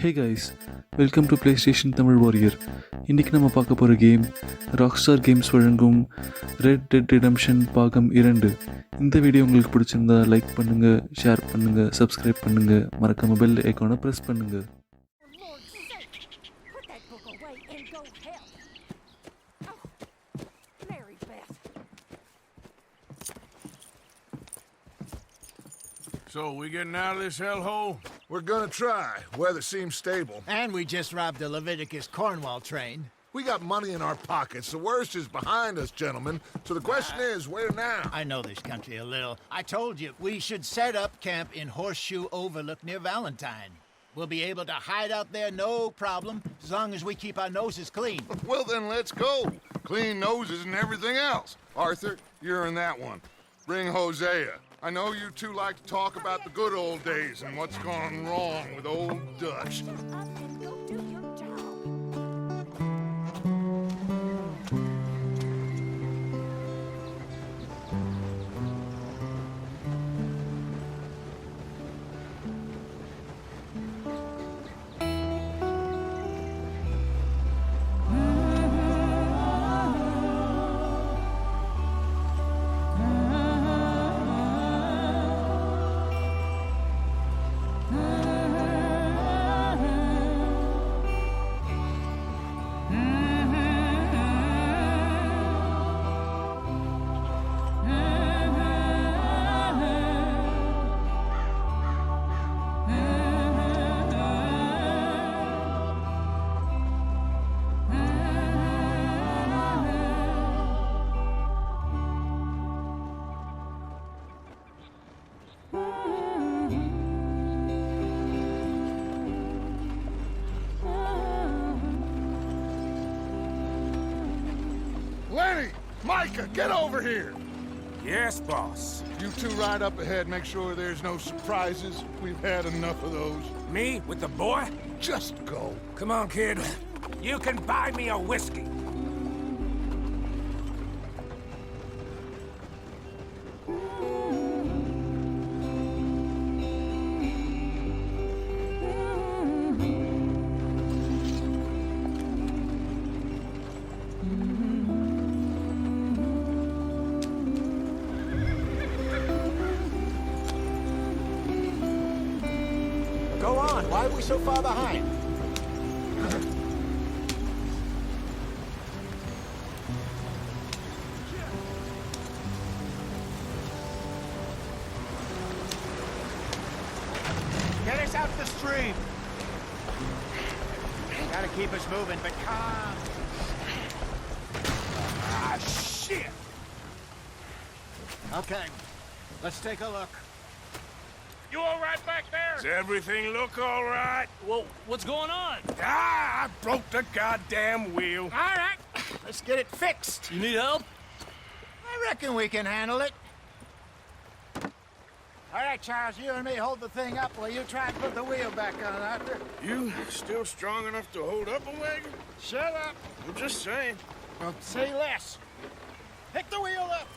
Hey guys, welcome to PlayStation Tamil Warrior. இன்னைக்கு நம்ம பார்க்க போகிற கேம் ராக்ஸ்டார் கேம்ஸ் வழங்கும் ரெட் டெட் ரிடெம்ப்ஷன் பாகம் 2. இந்த வீடியோ உங்களுக்கு பிடிச்சிருந்தா லைக் பண்ணுங்கள், ஷேர் பண்ணுங்கள், சப்ஸ்கிரைப் பண்ணுங்கள், மறக்காம பெல் ஐக்கானை ப்ரெஸ் பண்ணுங்கள். So, we getting out of this hellhole? We're gonna try. Weather seems stable. And we just robbed the Leviticus Cornwall train. We got money in our pockets. The worst is behind us, gentlemen. So the question is, where now? I know this country a little. I told you, we should set up camp in Horseshoe Overlook near Valentine. We'll be able to hide out there, no problem, as long as we keep our noses clean. Well, then let's go. Clean noses and everything else. Arthur, you're in that one. Bring Hosea. I know you two like to talk about the good old days and what's gone wrong with old Dutch. Lenny! Micah, get over here! Yes, boss. You two ride up ahead, make sure there's no surprises. We've had enough of those. Me with the boy? Just go. Come on, kid. You can buy me a whiskey. Go on, why are we so far behind? Get us out the stream. Gotta keep us moving, but calm. Ah, shit! Okay, let's take a look. You all right back there? Does everything look all right? Well, what's going on? Ah, I broke the goddamn wheel. All right, let's get it fixed. You need help? I reckon we can handle it. All right, Charles, you and me hold the thing up while you try and put the wheel back on, Arthur. You still strong enough to hold up a wagon? Shut up. I'm just saying. Well, say less. Pick the wheel up.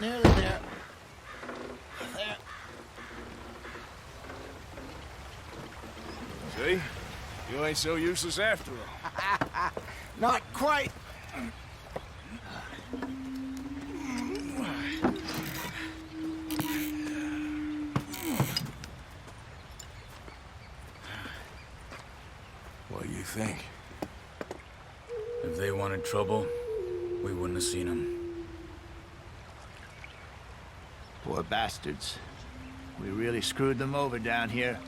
Nearly there. There. See? You ain't so useless after all. Not quite. What do you think? If they wanted trouble, we wouldn't have seen them. Poor bastards. We really screwed them over down here.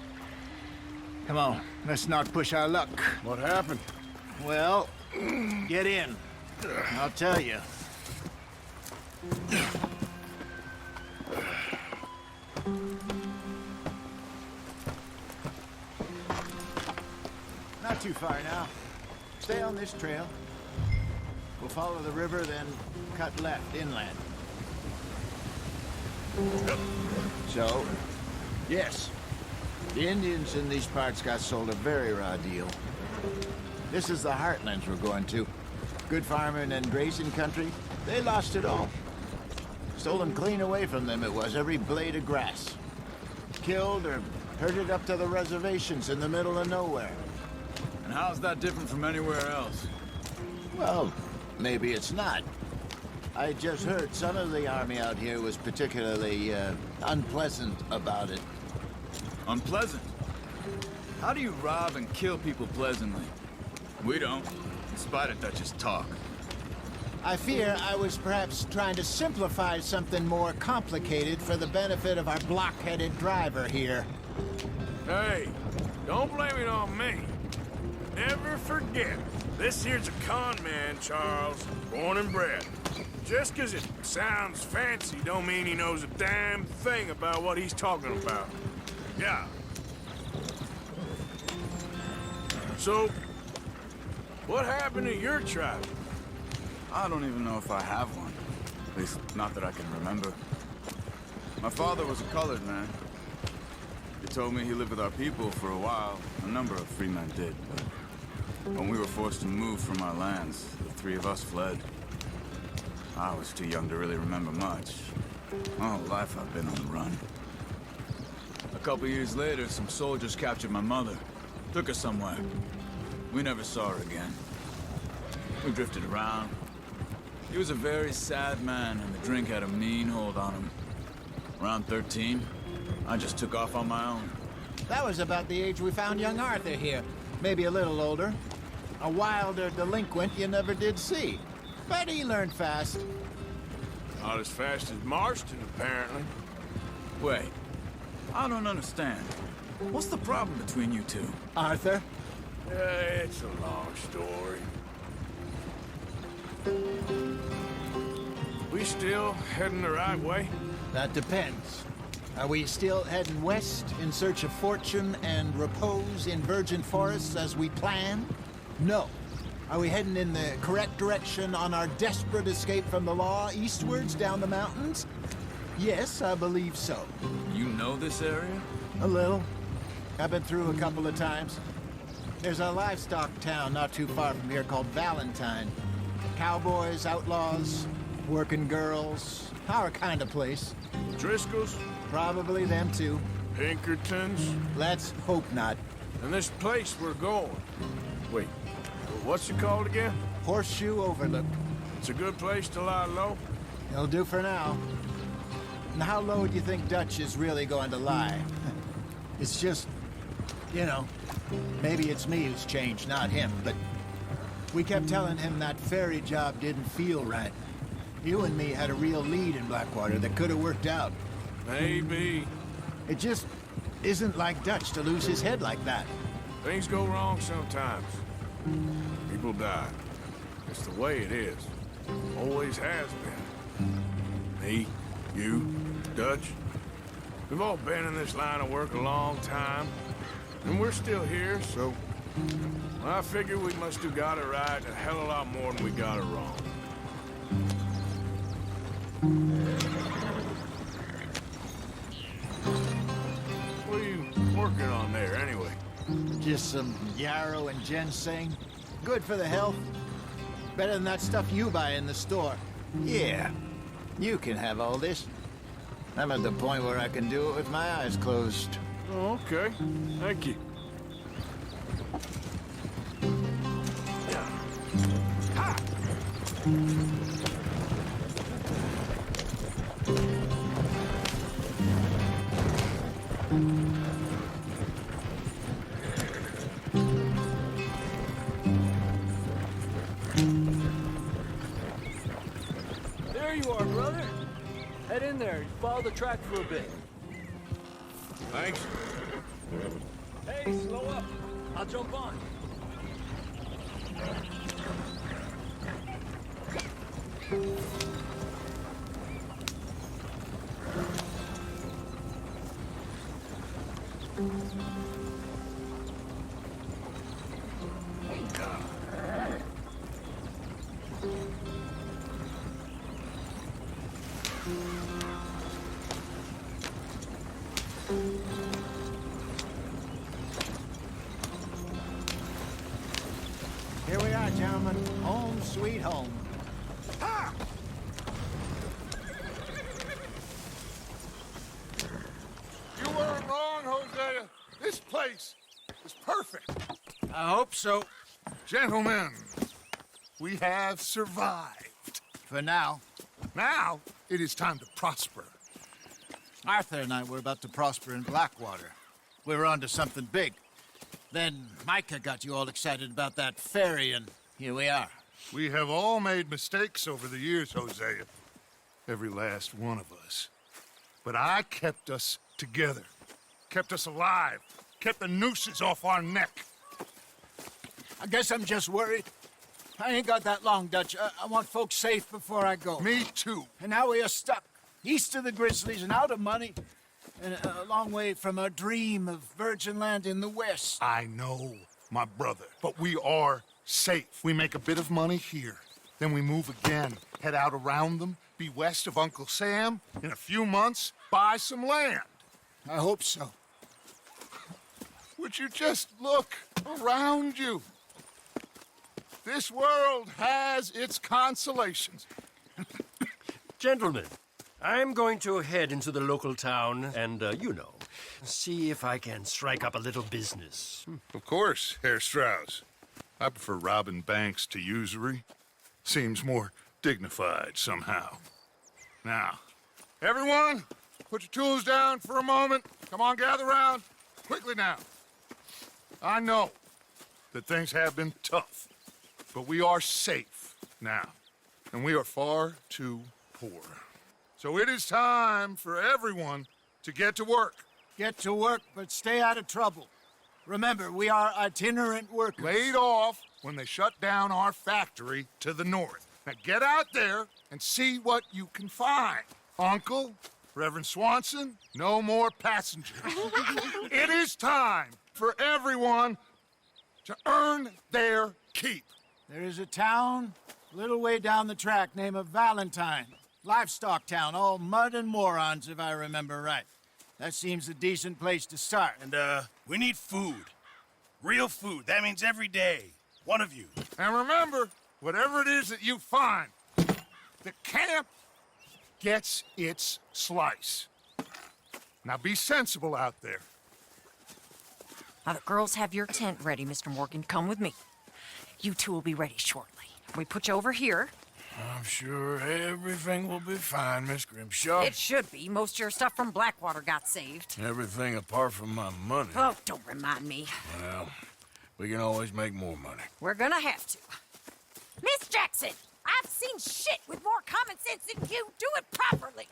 Come on, let's not push our luck. What happened? Well, get in. I'll tell you. Not too far now. Stay on this trail. We'll follow the river, then cut left inland. So, yes, the Indians in these parts got sold a very raw deal. This is the heartlands we're going to. Good farming and grazing country, They lost it all. Stolen clean away from them it was, every blade of grass. Killed or herded up to the reservations in the middle of nowhere. And how's that different from anywhere else? Well, maybe it's not. I just heard some of the army out here was particularly, unpleasant about it. Unpleasant? How do you rob and kill people pleasantly? We don't, in spite of Dutch's talk. I fear I was perhaps trying to simplify something more complicated for the benefit of our block-headed driver here. Hey, don't blame it on me. Never forget, this here's a con man, Charles, born and bred. Just 'cause it sounds fancy don't mean he knows a damn thing about what he's talking about. Yeah. So, what happened to your tribe? I don't even know if I have one. At least, not that I can remember. My father was a colored man. He told me he lived with our people for a while. A number of free men did, but when we were forced to move from our lands, the three of us fled. I was too young to really remember much. All life I've been on the run. A couple years later, some soldiers captured my mother. Took her somewhere. We never saw her again. We drifted around. He was a very sad man, and the drink had a mean hold on him. Around 13, I just took off on my own. That was about the age we found young Arthur here. Maybe a little older. A wilder delinquent you never did see. But he learned fast. Not as fast as Marston, apparently. Wait, I don't understand. What's the problem between you two? Arthur? It's a long story. We still heading the right way? That depends. Are we still heading west in search of fortune and repose in virgin forests as we planned? No. Are we heading in the correct direction on our desperate escape from the law eastwards down the mountains? Yes, I believe so. You know this area? A little. I've been through a couple of times. There's a livestock town not too far from here called Valentine. Cowboys, outlaws, working girls, our kind of place. Driscoll's? Probably them too. Pinkertons? Let's hope not. And this place we're going. Wait, what's it called again? Horseshoe Overlook. It's a good place to lie low? It'll do for now. And how low do you think Dutch is really going to lie? It's just, you know, maybe it's me who's changed, not him, but we kept telling him that ferry job didn't feel right. You and me had a real lead in Blackwater that could have worked out. Maybe. It just isn't like Dutch to lose his head like that. Things go wrong sometimes. People die. It's the way it is. Always has been. Me, you, Dutch. We've all been in this line of work a long time. And we're still here, so I figure we must have got it right a hell of a lot more than we got it wrong. What are you working on there, anyway? Just some yarrow and ginseng. Good for the health. Better than that stuff you buy in the store. Yeah, you can have all this. I'm at the point where I can do it with my eyes closed. Oh, okay. Thank you. Ha! There you are, brother. Head in there. Follow the track for a bit. Thanks. Hey, slow up. I'll jump on. Here we are, gentlemen. Home sweet home. Ha! place is perfect. I hope so. Gentlemen, we have survived. For now. Now, it is time to prosper. Arthur and I were about to prosper in Blackwater. We were onto something big. Then Micah got you all excited about that ferry, and here we are. We have all made mistakes over the years, Hosea. Every last one of us. But I kept us together. Kept us alive. Kept the nooses off our neck. I guess I'm just worried. I ain't got that long, Dutch. I want folks safe before I go. Me too. And now we are stuck, east of the Grizzlies and out of money, and a long way from our dream of virgin land in the west. I know, my brother. But we are safe. We make a bit of money here. Then we move again, head out around them, be west of Uncle Sam. In a few months, buy some land. I hope so. Would you just look around you? This world has its consolations. Gentlemen, I'm going to head into the local town and, see if I can strike up a little business. Of course, Herr Strauss. I prefer robbing banks to usury. Seems more dignified somehow. Now, everyone, put your tools down for a moment. Come on, gather round. Quickly now. I know that things have been tough, but we are safe now, and we are far too poor. So it is time for everyone to get to work. Get to work, but stay out of trouble. Remember, we are itinerant workers. Laid off when they shut down our factory to the north. Now get out there and see what you can find. Uncle, Reverend Swanson, no more passengers. It is time for everyone to earn their keep. There is a town a little way down the track named Valentine. Livestock town, all mud and morons, if I remember right. That seems a decent place to start. And, we need food. Real food. That means every day. One of you. And remember, whatever it is that you find, the camp gets its slice. Now be sensible out there. Now, the girls have your tent ready, Mr. Morgan. Come with me. You two will be ready shortly. We put you over here. I'm sure everything will be fine, Miss Grimshaw. It should be. Most of your stuff from Blackwater got saved. Everything apart from my money. Oh, don't remind me. Well, we can always make more money. We're gonna have to. Miss Jackson, I've seen shit with more common sense than you. Do it properly.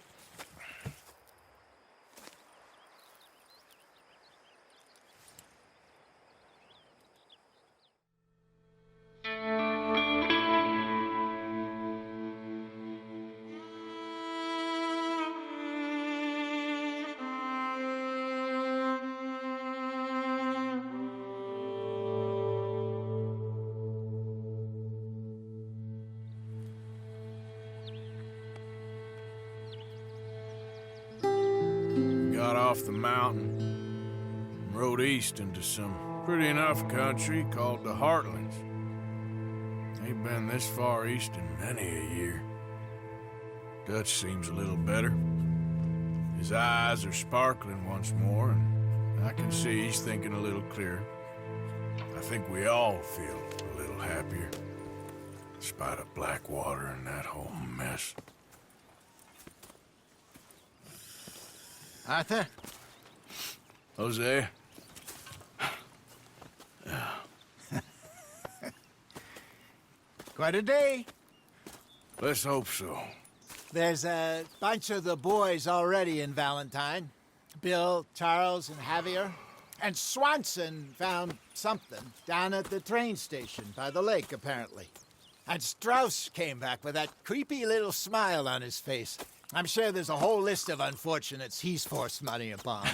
Got off the mountain and rode east into some pretty enough country called the Heartlands. Ain't been this far east in many a year. Dutch seems a little better. His eyes are sparkling once more, and I can see he's thinking a little clearer. I think we all feel a little happier, in spite of Blackwater and that whole mess. Arthur? Jose? Quite a day. Let's hope so. There's a bunch of the boys already in Valentine. Bill, Charles, and Javier. And Swanson found something down at the train station by the lake, apparently. And Strauss came back with that creepy little smile on his face. I'm sure there's a whole list of unfortunates he's forced money upon.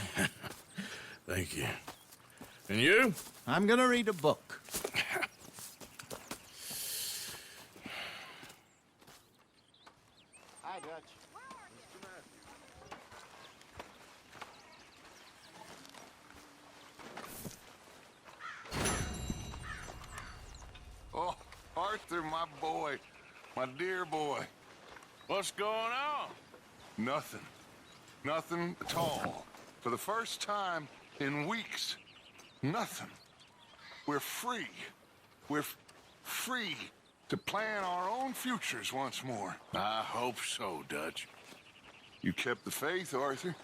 Thank you. And you? I'm gonna read a book. Hi, Dutch. Oh, Arthur, my boy. My dear boy. What's going on? Nothing. Nothing at all. For the first time in weeks, Nothing. We're free. We're free to plan our own futures once more. I hope so, Dutch. You kept the faith, Arthur.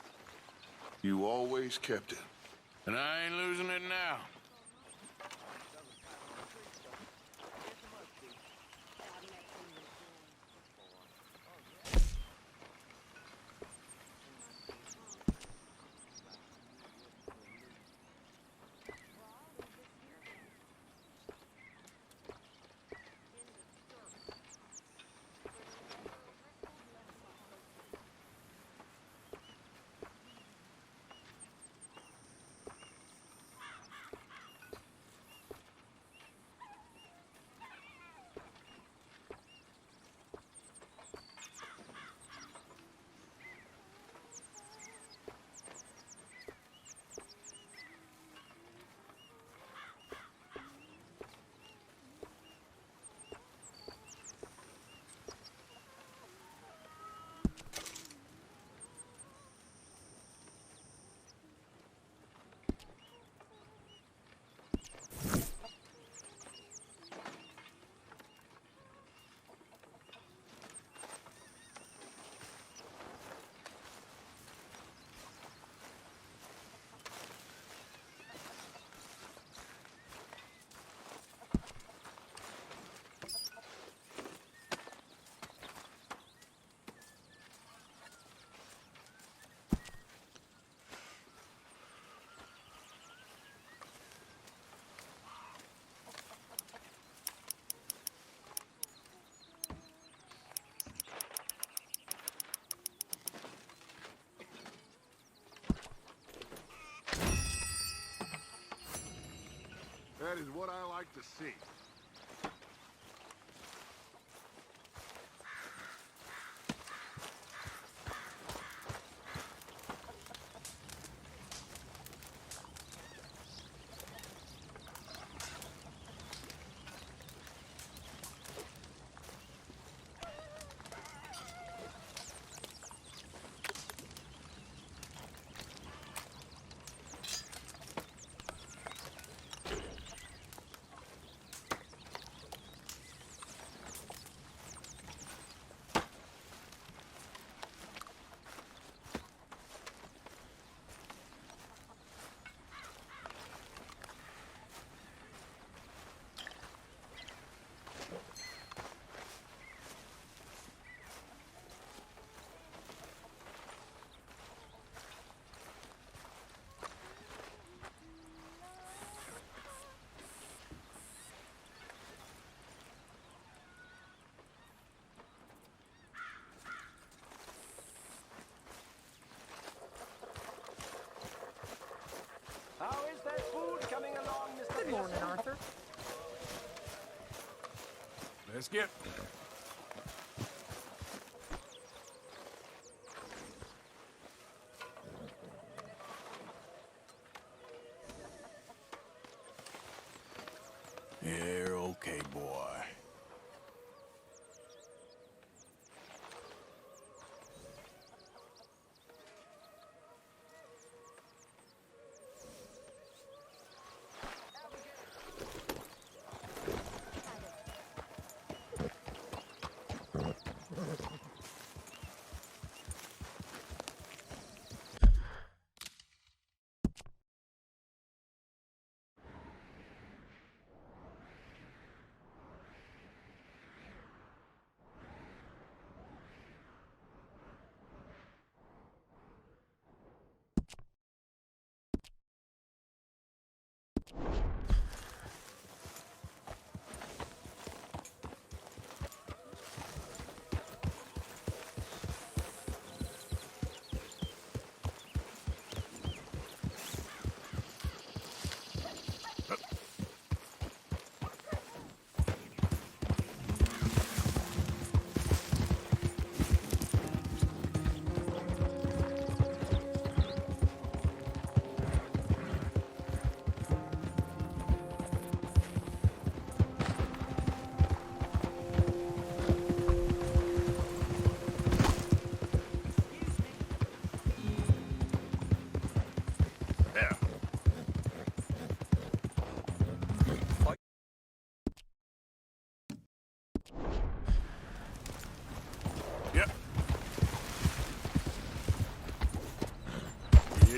You always kept it. And I ain't losing it now. That is what I like to see. How is that food coming along, Mr. Good morning, Arthur. Let's get... You're okay, boy.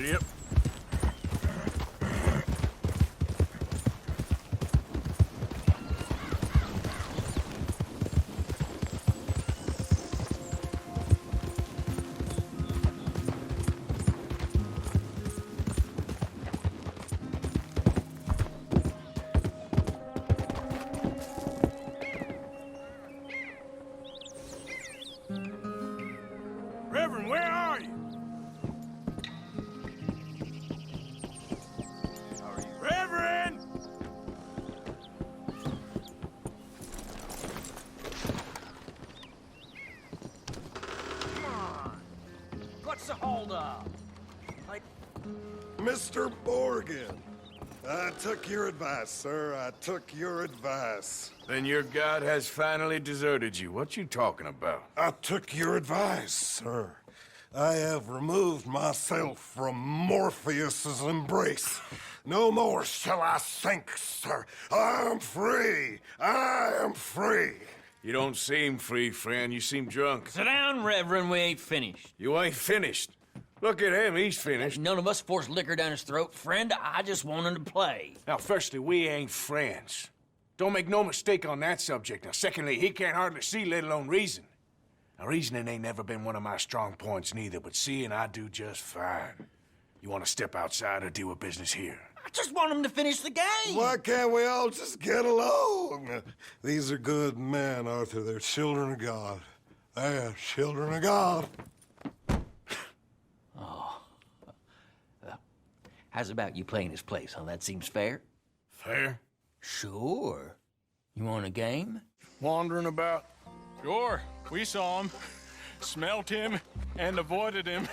Yep. Reverend, where are you? Reverend! Come on. What's the holdup? Mr. Morgan, I took your advice, sir. I took your advice. Then your god has finally deserted you. What you talking about? I took your advice, sir. I have removed myself from Morpheus's embrace. No more shall I sink, sir. I am free. I am free. You don't seem free, friend. You seem drunk. Sit down, Reverend. We ain't finished. You ain't finished. Look at him. He's finished. None of us forced liquor down his throat. Friend, I just want him to play. Now, firstly, we ain't friends. Don't make no mistake on that subject. Now, secondly, he can't hardly see, let alone reason. Now, reasoning ain't never been one of my strong points neither, but seeing I do just fine. You want to step outside or deal with business here? I just want him to finish the game. Why can't we all just get along? These are good men, Arthur. They're children of God. They're children of God. How's about you playing his place, huh? That seems fair? Fair? Sure. You want a game? Wandering about? Sure. We saw him, smelt him, and avoided him.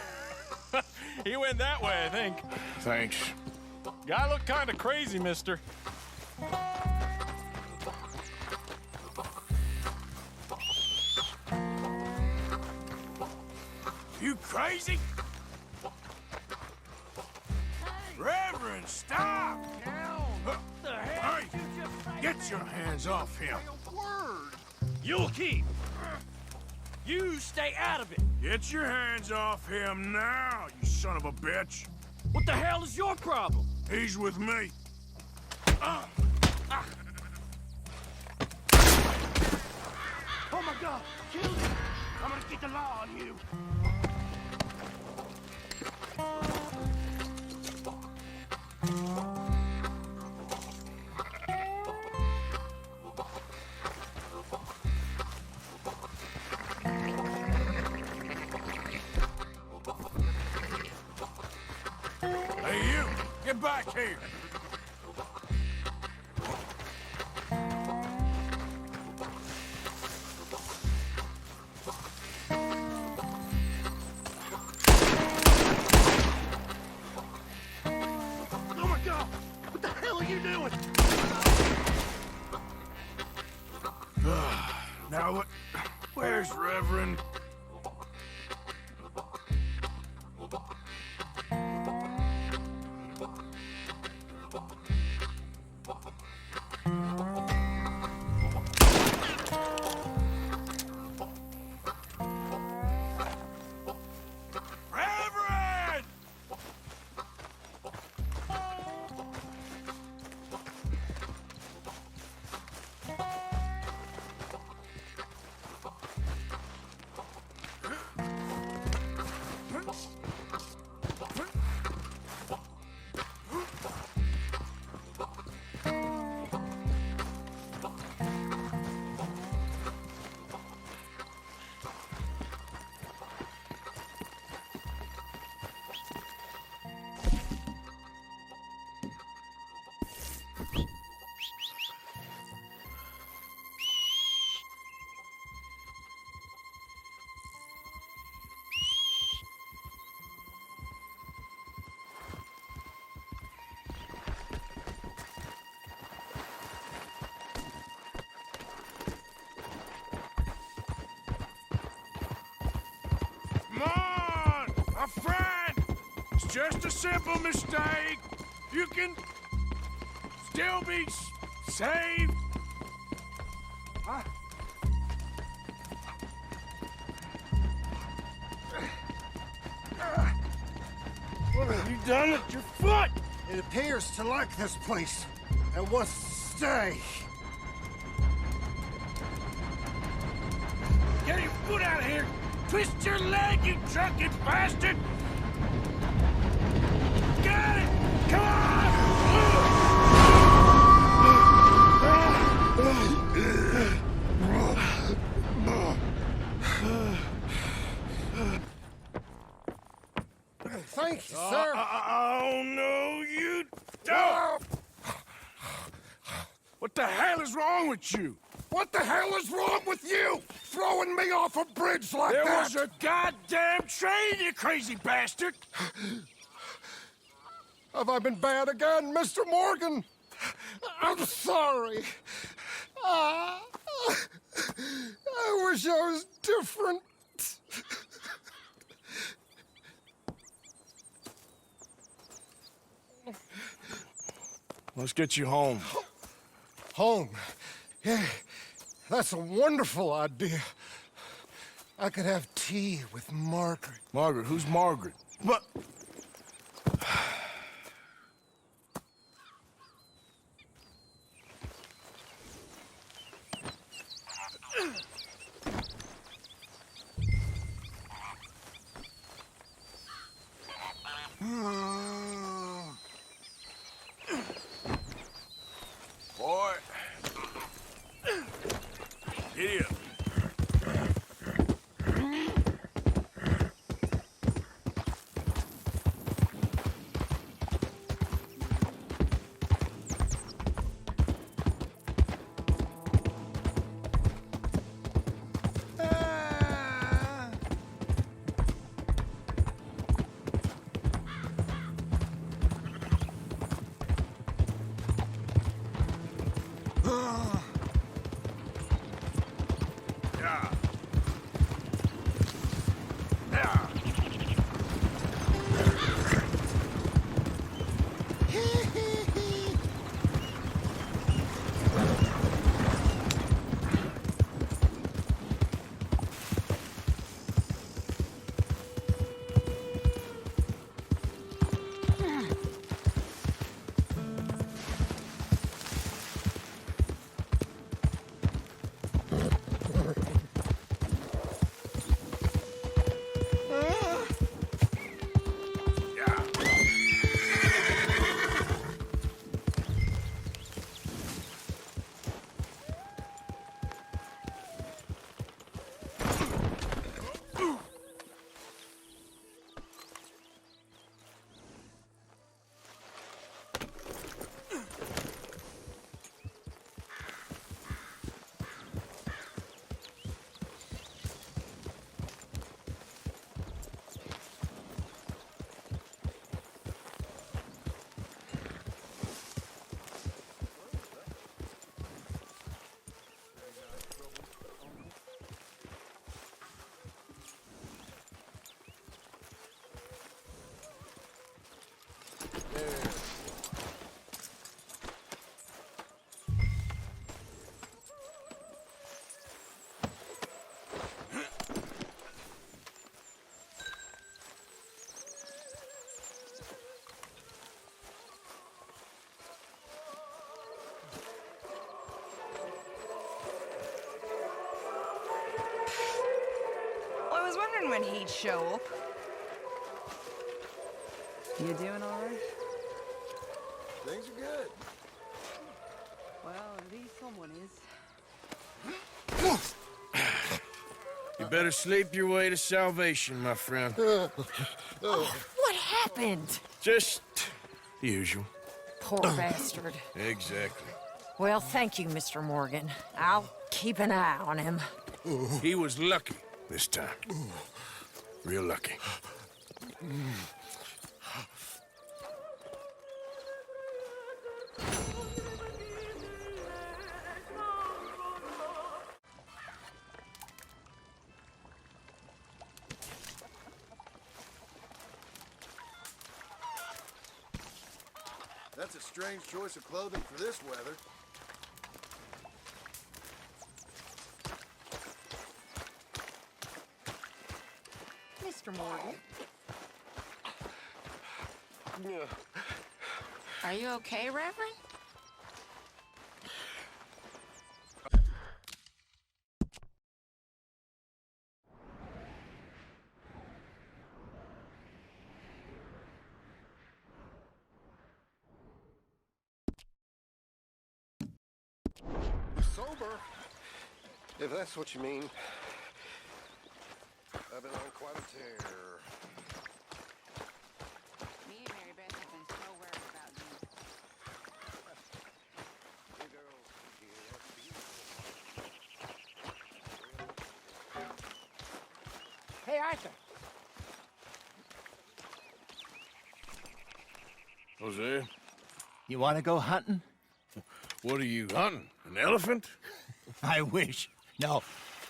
He went that way, I think. Thanks. Guy looked kind of crazy, mister. You crazy? Reverend, stop! Hey, get your hands off him. You'll keep. You stay out of it. Get your hands off him now, you son of a bitch. What the hell is your problem? He's with me. Oh my God! Kill him! I'm gonna get the law on you. Hey, you! Get back here! Oh my God! What the hell are you doing? Now, where's Reverend? Reverend! Come on! A friend! It's just a simple mistake. You can still be saved. What You done with your foot? It appears to like this place and wants to stay. Get your foot out of here! Twist your leg, you drunken bastard! Got it! Come on! Thank you, sir. Oh, no, you don't! What the hell is wrong with you? What the hell is wrong with you? Throwing me off a bridge like There that? was a goddamn train, you crazy bastard! Have I been bad again, Mr. Morgan? I'm sorry. I wish I was different. Let's get you home. Home? Yeah, that's a wonderful idea. I could have tea with Margaret. Margaret? Who's Margaret? What? Boy. Giddy up. I was wondering when he'd show up. You doing all right? Things are good. Well, at least someone is. You better sleep your way to salvation, my friend. What happened? Just the usual. Poor bastard. Exactly. Well, thank you, Mr. Morgan. I'll keep an eye on him. He was lucky this time. Real lucky. That's a strange choice of clothing for this weather. Mr. Morgan. Are you okay, Reverend? Sober, if that's what you mean. I've been on quite a tear. Me and Mary Beth have been so worried about you. You girls here. Hey, Arthur. Hosea, You want to go hunting? what are you hunting? An elephant? I wish. No,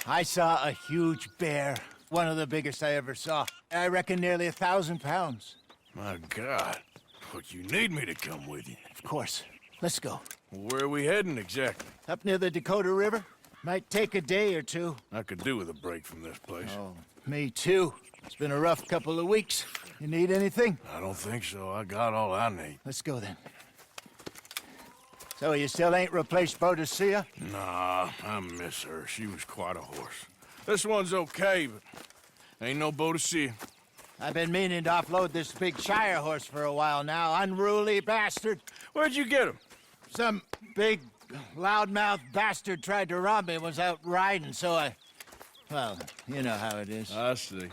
I saw a huge bear. One of the biggest I ever saw. I reckon nearly 1,000 pounds. My God. But you need me to come with you. Of course. Let's go. Where are we heading exactly? Up near the Dakota River. Might take a day or two. I could do with a break from this place. Oh, me too. It's been a rough couple of weeks. You need anything? I don't think so. I got all I need. Let's go then. So you still ain't replaced Boadicea? Nah, I miss her. She was quite a horse. This one's okay, but ain't no Boadicea. I've been meaning to offload this big Shire horse for a while now. Unruly bastard. Where'd you get him? Some big, loudmouth bastard tried to rob me when I was out riding, so I... Well, you know how it is. I see.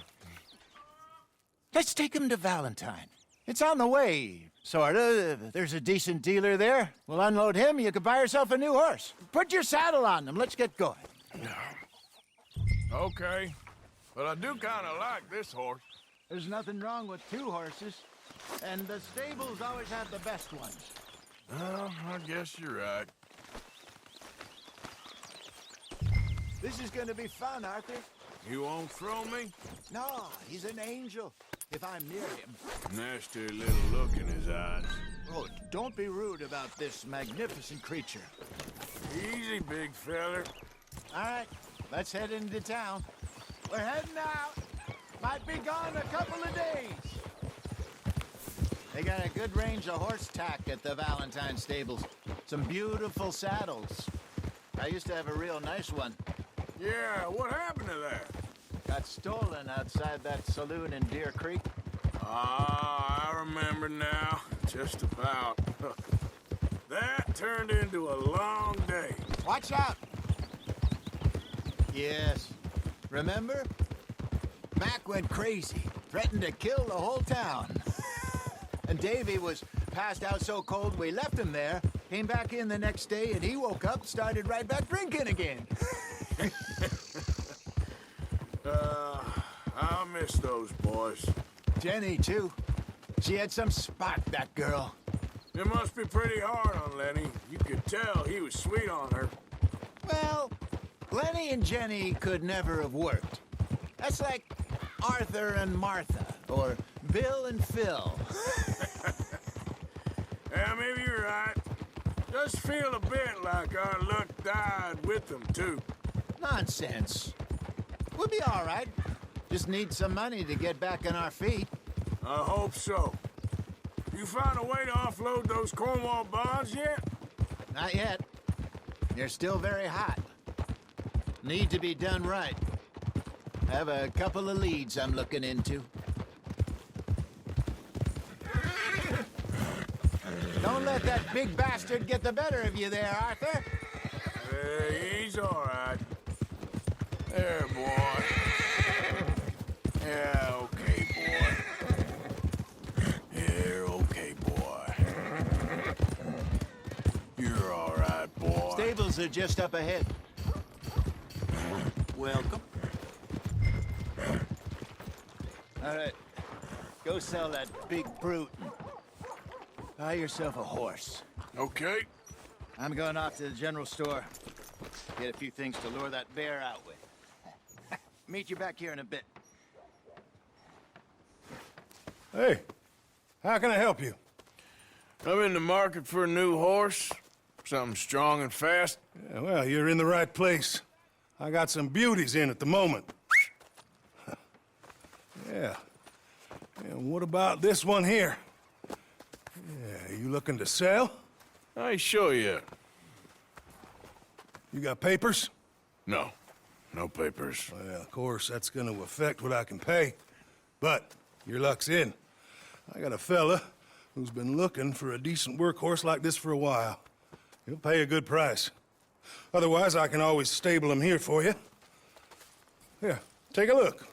Let's take him to Valentine. It's on the way, sorta. There's a decent dealer there. We'll unload him, you can buy yourself a new horse. Put your saddle on them, let's get going. Okay. But I do kind of like this horse. There's nothing wrong with two horses, and the stables always have the best ones. Well, I guess you're right. This is gonna be fun, Arthur. You won't throw me? No, he's an angel, if I'm near him. Nasty little look in his eyes. Oh, don't be rude about this magnificent creature. Easy, big feller. All right, let's head into town. We're heading out. Might be gone a couple of days. They got a good range of horse tack at the Valentine stables. Some beautiful saddles. I used to have a real nice one. Yeah, what happened to that? Got stolen outside that saloon in Deer Creek. Ah, I remember now. Just about. That turned into a long day. Watch out! Yes. Remember? Mac went crazy, threatened to kill the whole town. And Davy was passed out so cold we left him there, came back in the next day, and he woke up, started right back drinking again. I miss those boys. Jenny, too. She had some spark, that girl. It must be pretty hard on Lenny. You could tell he was sweet on her. Well, Lenny and Jenny could never have worked. That's like Arthur and Martha, or Bill and Phil. Yeah, maybe you're right. Just feel a bit like our luck died with them, too. Nonsense. We'll be all right. Just need some money to get back on our feet. I hope so. You found a way to offload those Cornwall bonds yet? Not yet. They're still very hot. Need to be done right. I have a couple of leads I'm looking into. Don't let that big bastard get the better of you there, Arthur. He's all right. There, boy. Yeah, okay, boy. Here, okay, boy. You're all right, boy. Stables are just up ahead. Welcome. All right. Go sell that big brute. Buy yourself a horse. Okay. I'm going off to the general store. Get a few things to lure that bear out with. Meet you back here in a bit. Hey, how can I help you? I'm in the market for a new horse. Something strong and fast. Yeah, well, you're in the right place. I got some beauties in at the moment. Yeah. And what about this one here? Yeah, you looking to sell? I sure you. You got papers? No. No papers. Well, of course, that's gonna affect what I can pay. But your luck's in. I got a fella who's been looking for a decent workhorse like this for a while. He'll pay a good price. Otherwise, I can always stable him here for you. Here, take a look.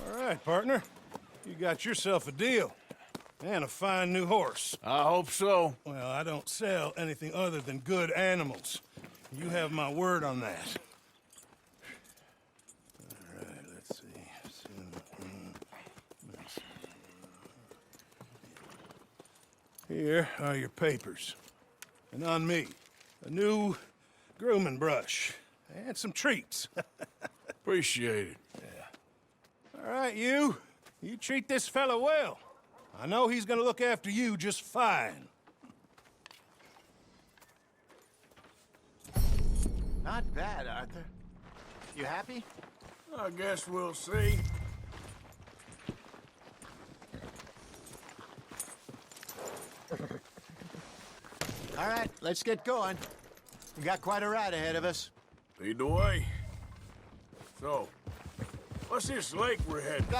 All right, partner. You got yourself a deal. And a fine new horse. I hope so. Well, I don't sell anything other than good animals. You have my word on that. All right, let's see. Here are your papers. And on me, a new grooming brush. And some treats. Appreciate it. All right, you treat this fella well. I know he's gonna look after you just fine. Not bad, Arthur. You happy? I guess we'll see. All right, let's get going. We got quite a ride ahead of us. Lead the way. So, what's this lake we're heading for?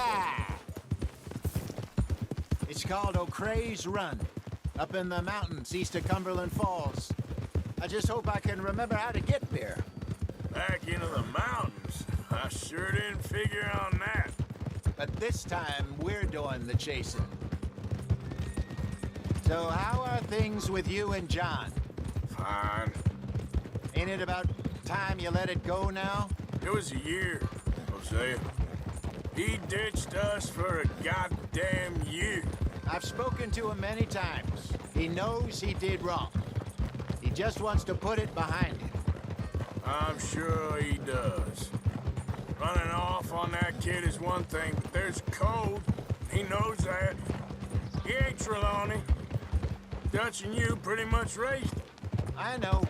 It's called O'Creagh's Run, up in the mountains east of Cumberland Falls. I just hope I can remember how to get there. Back into the mountains? I sure didn't figure on that. But this time, we're doing the chasing. So how are things with you and John? Fine. Ain't it about time you let it go now? It was a year, Hosea. He ditched us for a goddamn year. I've spoken to him many times. He knows he did wrong. He just wants to put it behind him. I'm sure he does. Running off on that kid is one thing, but there's code. He knows that. He ain't Trelawney. Dutch and you pretty much raised him. I know.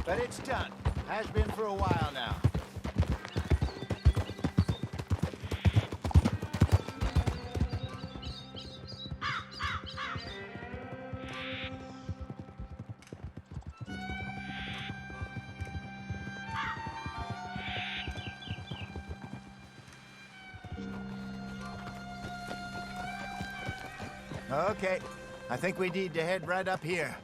But it's done. Has been for a while now. Okay, I think we need to head right up here.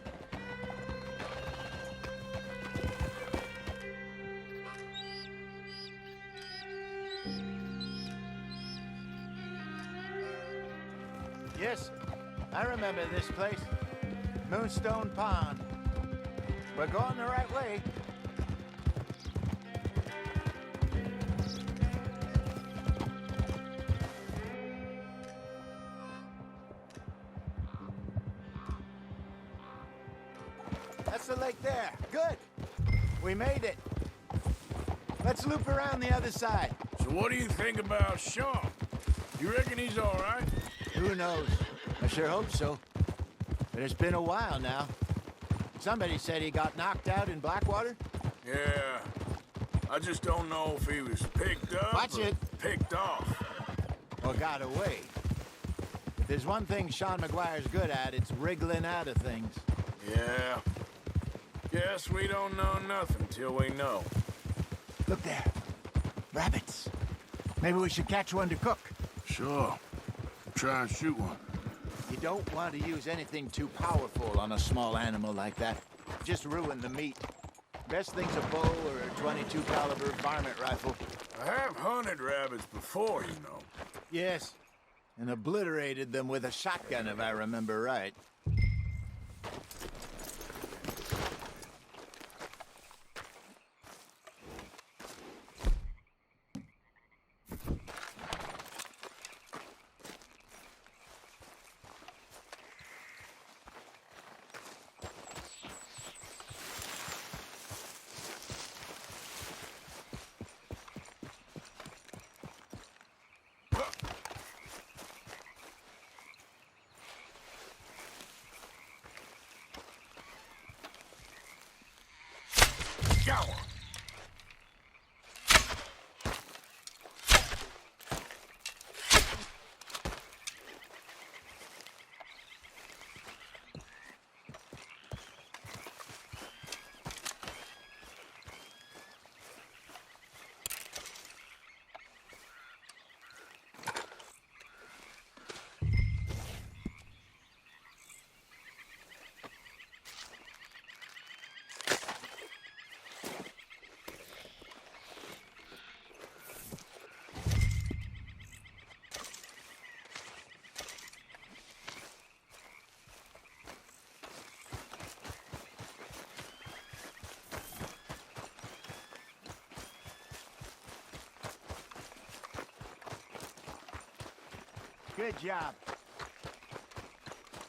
Yes, I remember this place. Moonstone Pond. We're going the right way. That's the lake there. Good. We made it. Let's loop around the other side. So what do you think about Sean? You reckon he's all right? Who knows? I sure hope so. But it's been a while now. Somebody said he got knocked out in Blackwater? Yeah. I just don't know if he was picked up Watch or it. picked off. Or got away. If there's one thing Sean McGuire's good at, it's wriggling out of things. Yeah. Guess we don't know nothing till we know. Look there. Rabbits. Maybe we should catch one to cook. Sure. Try and shoot one. You don't want to use anything too powerful on a small animal like that. Just ruin the meat. Best thing's a bow or a 22 caliber varmint rifle. I have hunted rabbits before, you know. Yes. And obliterated them with a shotgun, if I remember right. Good job.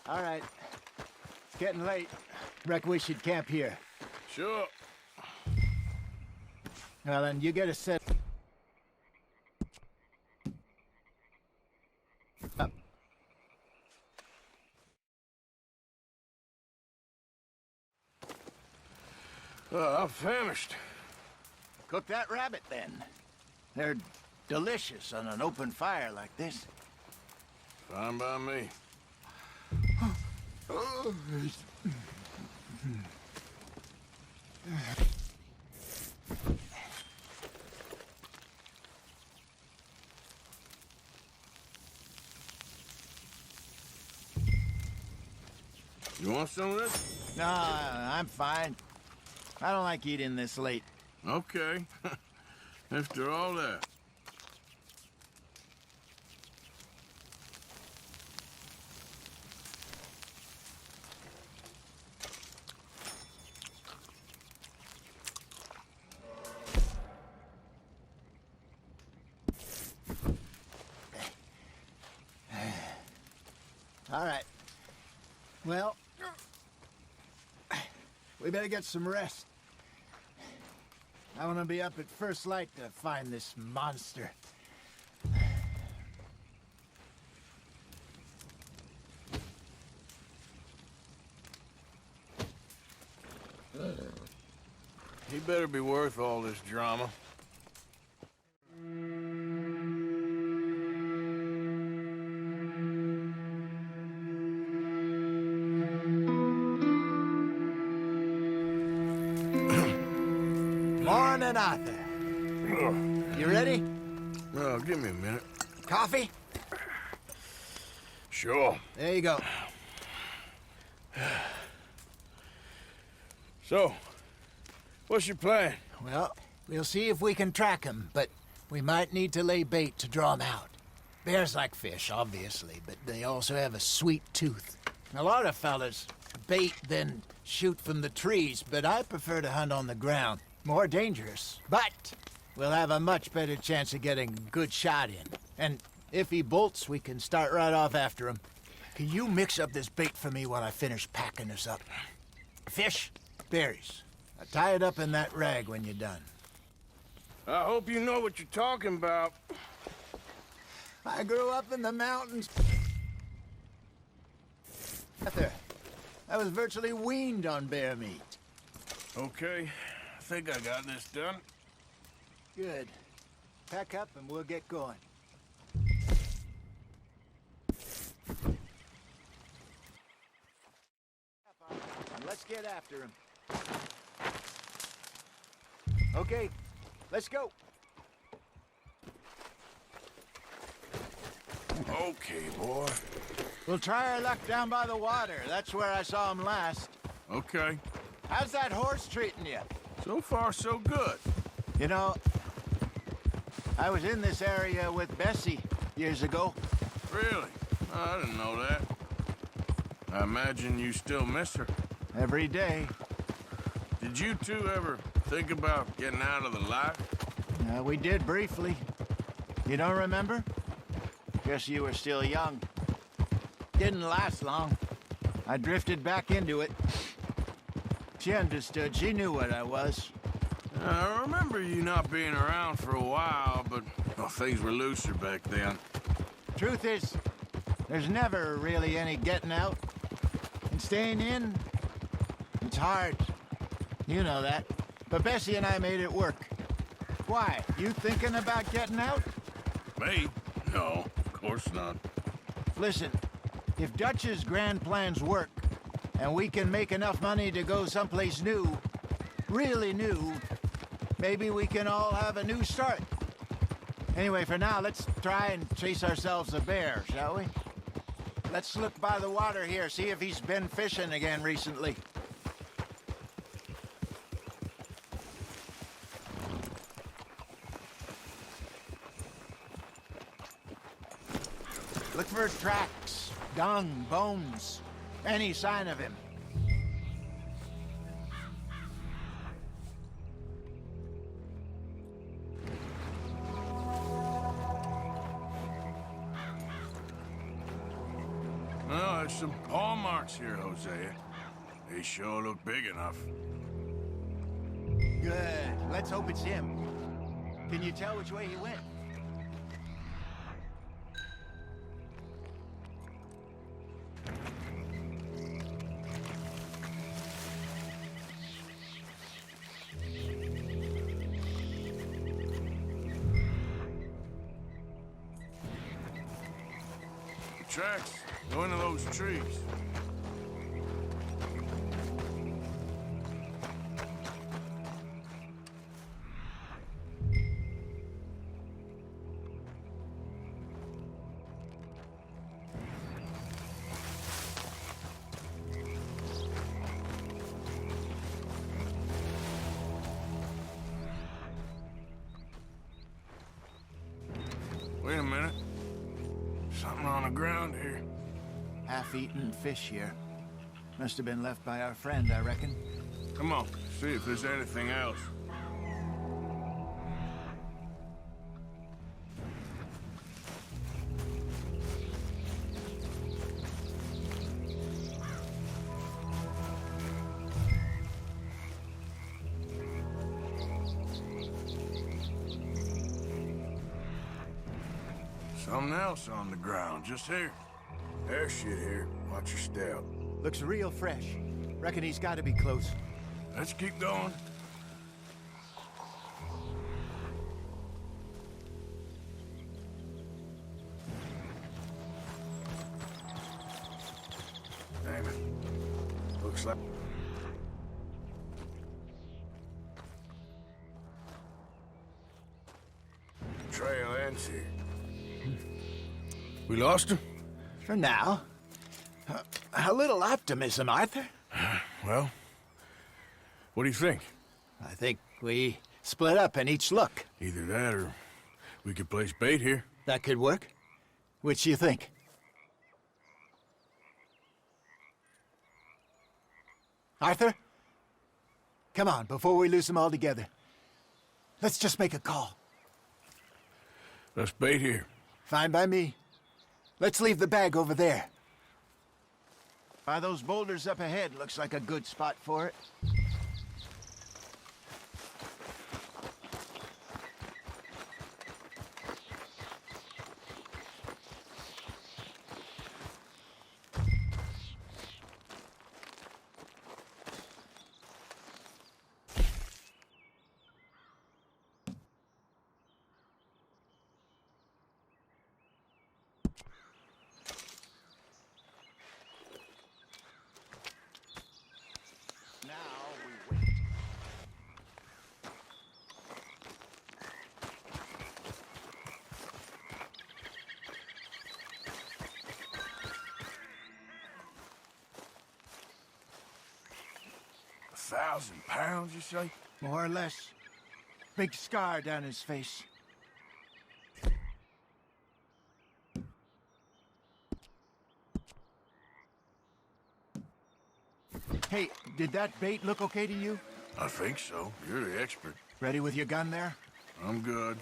All right. It's getting late. Reckon we should camp here. Sure. Well, then you get a set up. I'm famished. Cook that rabbit, then. They're delicious on an open fire like this. Fine by me. You want some of this? No, I'm fine. I don't like eating this late. Okay. After all that. All right. Well, we better get some rest. I want to be up at first light to find this monster. He better be worth all this drama. Morning, Arthur. You ready? Oh, give me a minute. Coffee? Sure. There you go. So, what's your plan? Well, we'll see if we can track him, but we might need to lay bait to draw him out. Bears like fish, obviously, but they also have a sweet tooth. A lot of fellas bait, then shoot from the trees, but I prefer to hunt on the ground. More dangerous, but we'll have a much better chance of getting a good shot in. And if he bolts, we can start right off after him. Can you mix up this bait for me while I finish packing this up? Fish, berries. I'll tie it up in that rag when you're done. I hope you know what you're talking about. I grew up in the mountains. Arthur, I was virtually weaned on bear meat. Okay, I think I got this done. Good. Pack up and we'll get going. And let's get after him. Okay, let's go. Okay, boy. We'll try our luck down by the water. That's where I saw him last. Okay. How's that horse treating you? So far, so good. You know, I was in this area with Bessie years ago. Really? I didn't know that. I imagine you still miss her. Every day. Did you two ever think about getting out of the life? We did briefly. You don't remember? Guess you were still young. Didn't last long. I drifted back into it. She understood. She knew what I was. I remember you not being around for a while, but well, things were looser back then. Truth is, there's never really any getting out. And staying in, it's hard. You know that. But Bessie and I made it work. Why? You thinking about getting out? Me? No, of course not. Listen, if Dutch's grand plans work, and we can make enough money to go someplace new, really new, maybe we can all have a new start. Anyway, for now, let's try and chase ourselves a bear, shall we? Let's look by the water here, see if he's been fishing again recently. Look for tracks, dung, bones, any sign of him. Well, there's some paw marks here, Hosea. They sure look big enough. Good. Let's hope it's him. Can you tell which way he went? Tracks go into those trees. Wait a minute. Something on the ground here. Half-eaten fish here. Must have been left by our friend, I reckon. Come on, see if there's anything else. Something else on the ground, just here. There's shit here. Watch your step. Looks real fresh. Reckon he's got to be close. Let's keep going. Damn it. Looks like... Trail ends here. We lost him? For now. A little optimism, Arthur. Well, what do you think? I think we split up and each look. Either that or we could place bait here. That could work. Which you think? Arthur? Come on, before we lose them all together. Let's just make a call. Let's bait here. Fine by me. Let's leave the bag over there. By those boulders up ahead, looks like a good spot for it. £1,000, you say? More or less. Big scar down his face. Hey, did that bait look okay to you? I think so. You're the expert. Ready with your gun there? I'm good.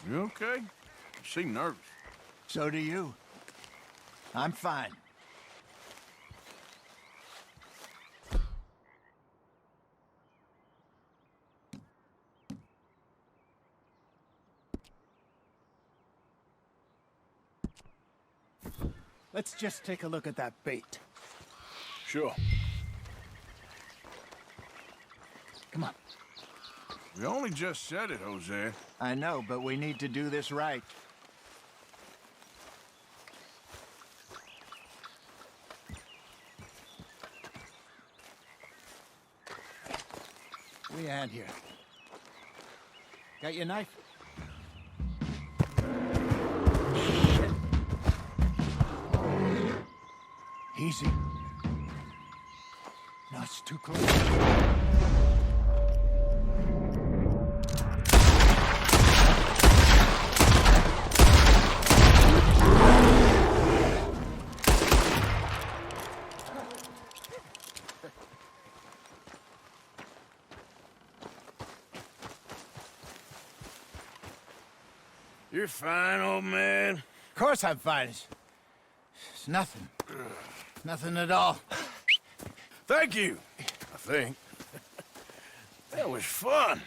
You okay? You seem nervous. So do you. I'm fine. Let's just take a look at that bait. Sure. Come on. We only just said it, Jose. I know, but we need to do this right. Give me a hand here. Got your knife? Easy. No, it's too close. You're fine, old man. Of course I'm fine. It's nothing. Nothing at all. Thank you, I think. That was fun.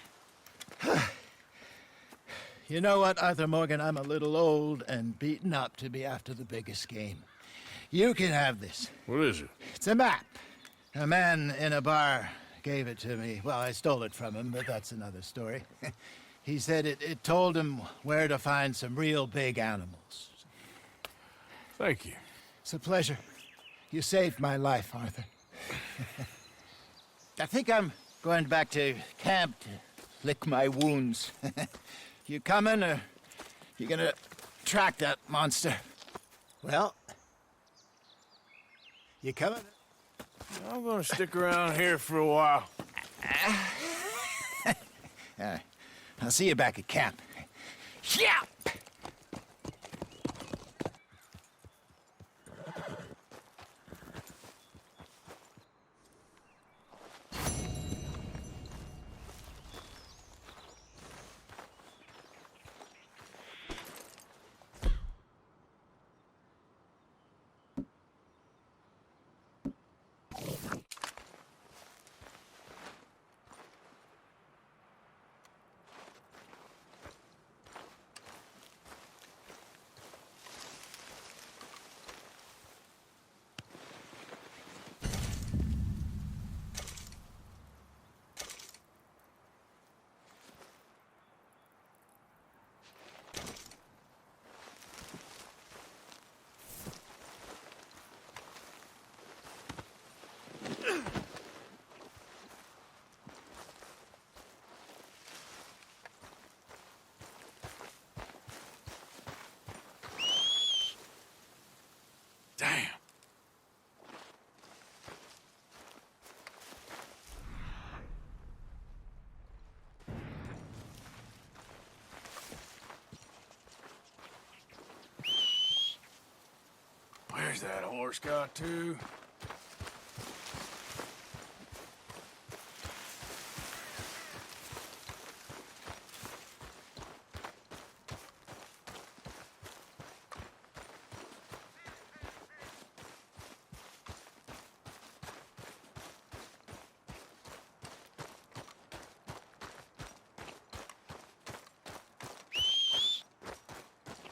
You know what, Arthur Morgan? I'm a little old and beaten up to be after the biggest game. You can have this. What is it? It's a map. A man in a bar gave it to me. Well, I stole it from him, but that's another story. He said it told him where to find some real big animals. Thank you. It's a pleasure. You saved my life, Arthur. I think I'm going back to camp to lick my wounds. You coming, or you gonna track that monster? Well, you coming? I'm gonna stick around here for a while. All right. I'll see you back at camp. Yeah! Damn. Where's that horse got to?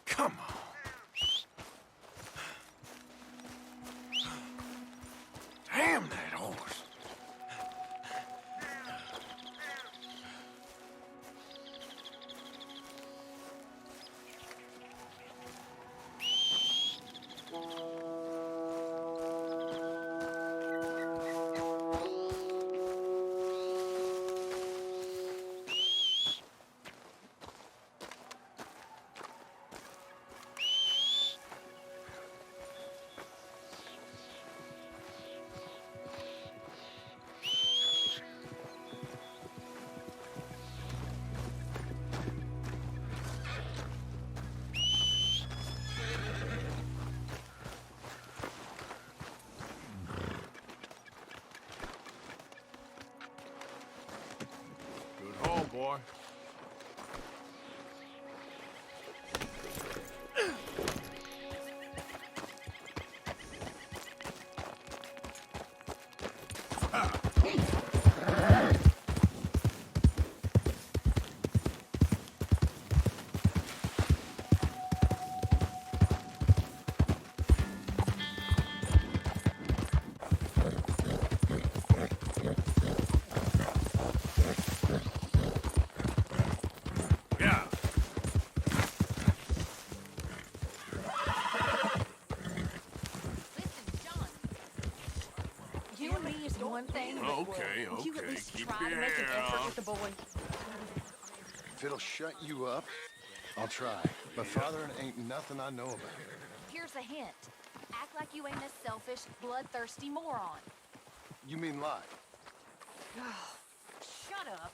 Come on. Damn that horse. Good haul, boy. Yeah. You and me is one thing. but Okay, will you at okay. least Keep try to your make an hair effort on. with the boy? If it'll shut you up, I'll try. But fathering ain't nothing I know about. Here's a hint. Act like you ain't a selfish, bloodthirsty moron. You mean lie? Shut up.